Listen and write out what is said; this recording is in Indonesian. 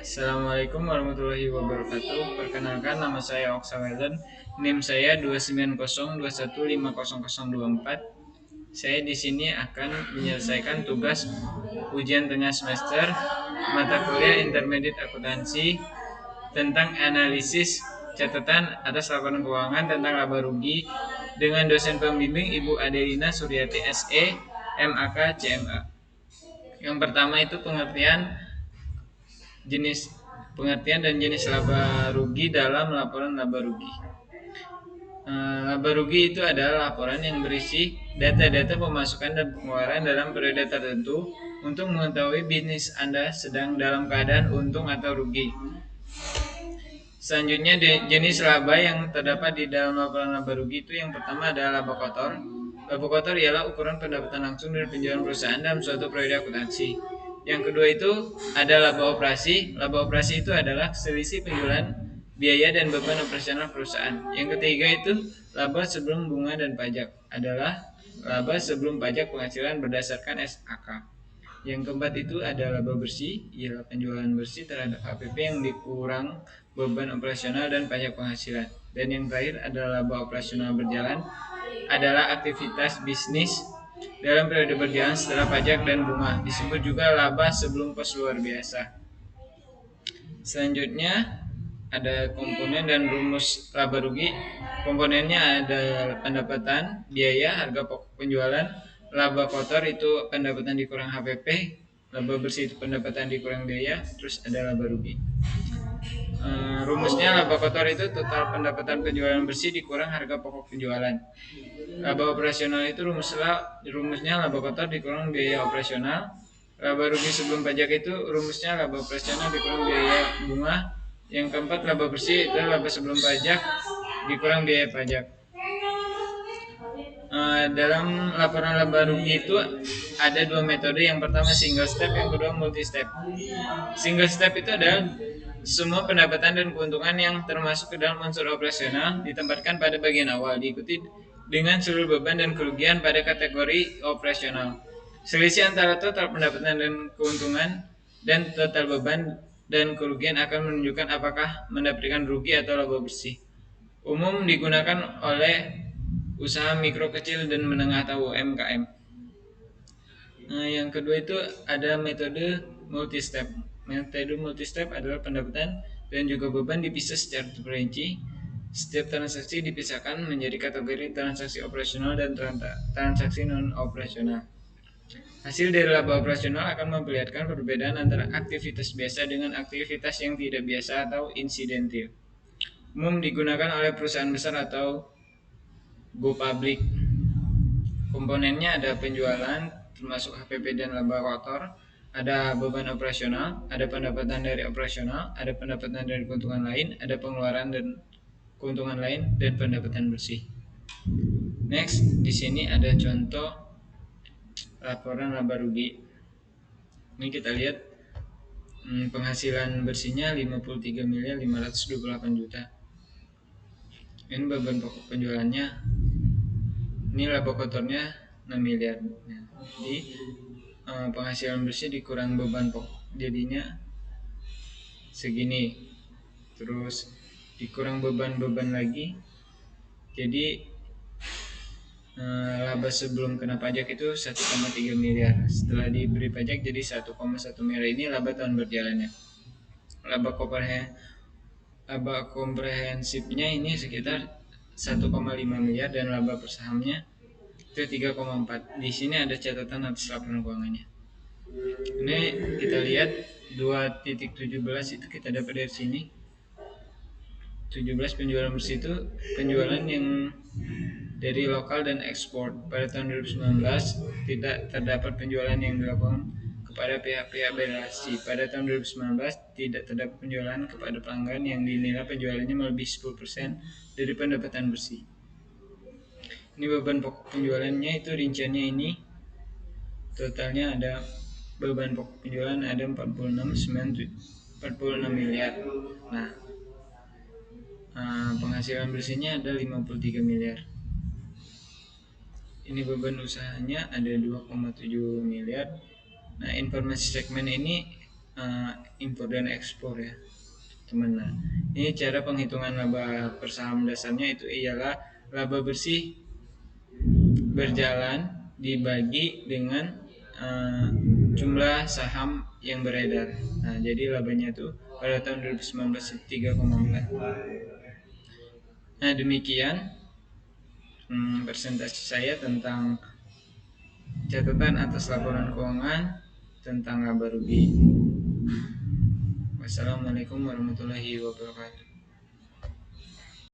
Assalamualaikum warahmatullahi wabarakatuh. Perkenalkan, nama saya Oksa Welen. NIM saya 29021515024. Saya di sini akan menyelesaikan tugas ujian tengah semester mata kuliah Intermediate Akuntansi tentang analisis catatan atas laporan keuangan tentang laba rugi dengan dosen pembimbing Ibu Adelina Suryati SE, MAK, CMA. Yang pertama itu jenis pengertian dan jenis laba rugi dalam laporan laba rugi. Laba rugi itu adalah laporan yang berisi data-data pemasukan dan pengeluaran dalam periode tertentu untuk mengetahui bisnis Anda sedang dalam keadaan untung atau rugi. Selanjutnya, jenis laba yang terdapat di dalam laporan laba rugi itu yang pertama adalah laba kotor. Laba kotor ialah ukuran pendapatan langsung dari penjualan perusahaan dalam suatu periode akuntansi. Yang kedua itu ada laba operasi. Laba operasi itu adalah selisih penjualan, biaya dan beban operasional perusahaan. Yang ketiga itu laba sebelum bunga dan pajak, adalah laba sebelum pajak penghasilan berdasarkan SAK. Yang keempat itu ada laba bersih, ialah penjualan bersih terhadap HPP yang dikurang beban operasional dan pajak penghasilan. Dan yang terakhir adalah laba operasional berjalan, adalah aktivitas bisnis dalam periode berjalan setelah pajak dan bunga, disebut juga laba sebelum kos luar biasa. Selanjutnya ada komponen dan rumus laba rugi. Komponennya ada pendapatan, biaya, harga pokok penjualan, laba kotor itu pendapatan dikurang HPP, laba bersih itu pendapatan dikurang biaya, terus ada laba rugi. Rumusnya laba kotor itu total pendapatan penjualan bersih dikurang harga pokok penjualan. Laba operasional itu rumusnya laba kotor dikurang biaya operasional. Laba rugi sebelum pajak itu rumusnya laba operasional dikurang biaya bunga. Yang keempat, laba bersih itu laba sebelum pajak dikurang biaya pajak. Dalam laporan laba rugi itu ada dua metode. Yang pertama single step, yang kedua multi step. Single step itu adalah semua pendapatan dan keuntungan yang termasuk ke dalam unsur operasional ditempatkan pada bagian awal, diikuti dengan seluruh beban dan kerugian pada kategori operasional. Selisih antara total pendapatan dan keuntungan dan total beban dan kerugian akan menunjukkan apakah mendapatkan rugi atau laba bersih. Umum digunakan oleh usaha mikro, kecil, dan menengah atau UMKM. Yang kedua itu ada metode multi-step. Metode multi-step adalah pendapatan dan juga beban dipisah secara terperinci. Setiap transaksi dipisahkan menjadi kategori transaksi operasional dan transaksi non-operasional. Hasil dari laba operasional akan memperlihatkan perbedaan antara aktivitas biasa dengan aktivitas yang tidak biasa atau insidentil. Umum digunakan oleh perusahaan besar atau go public. Komponennya ada penjualan termasuk HPP dan laba kotor, ada beban operasional, ada pendapatan dari operasional, ada pendapatan dari keuntungan lain, ada pengeluaran dan keuntungan lain, dan pendapatan bersih. Next, di sini ada contoh laporan laba rugi. Ini kita lihat penghasilan bersihnya 53.528 juta. Ini beban pokok penjualannya. Ini laba kotornya 6 miliar. Jadi penghasilan bersih dikurang beban pokok jadinya segini. Terus dikurang beban lagi. Jadi laba sebelum kena pajak itu 1,3 miliar. Setelah diberi pajak jadi 1,1 miliar. Ini laba tahun berjalannya. Laba komprehensifnya ini sekitar 1,5 miliar dan laba per sahamnya itu 3,4. Di sini ada catatan atas laporan keuangannya. Ini kita lihat 2.17 itu kita dapat dari sini. 17 penjualan bersih itu penjualan yang dari lokal dan ekspor. Pada tahun 2019 tidak terdapat penjualan yang dilakukan kepada pihak-pihak berrelasi. Pada tahun 2019 tidak terdapat penjualan kepada pelanggan yang dinilai penjualannya melebihi 10% dari pendapatan bersih. Ini beban pokok penjualannya itu rinciannya ini. Totalnya ada beban pokok penjualan ada 46 miliar. Nah, penghasilan bersihnya ada 53 miliar. Ini beban usahanya ada 2,7 miliar. Nah, informasi segmen ini impor dan ekspor ya teman. Nah, ini cara penghitungan laba per saham dasarnya itu ialah laba bersih berjalan dibagi dengan jumlah saham yang beredar. Nah, jadi labanya tuh pada tahun 2019 itu 3,4. Nah, demikian presentasi saya tentang catatan atas laporan keuangan tentang laba rugi. Wassalamualaikum warahmatullahi wabarakatuh.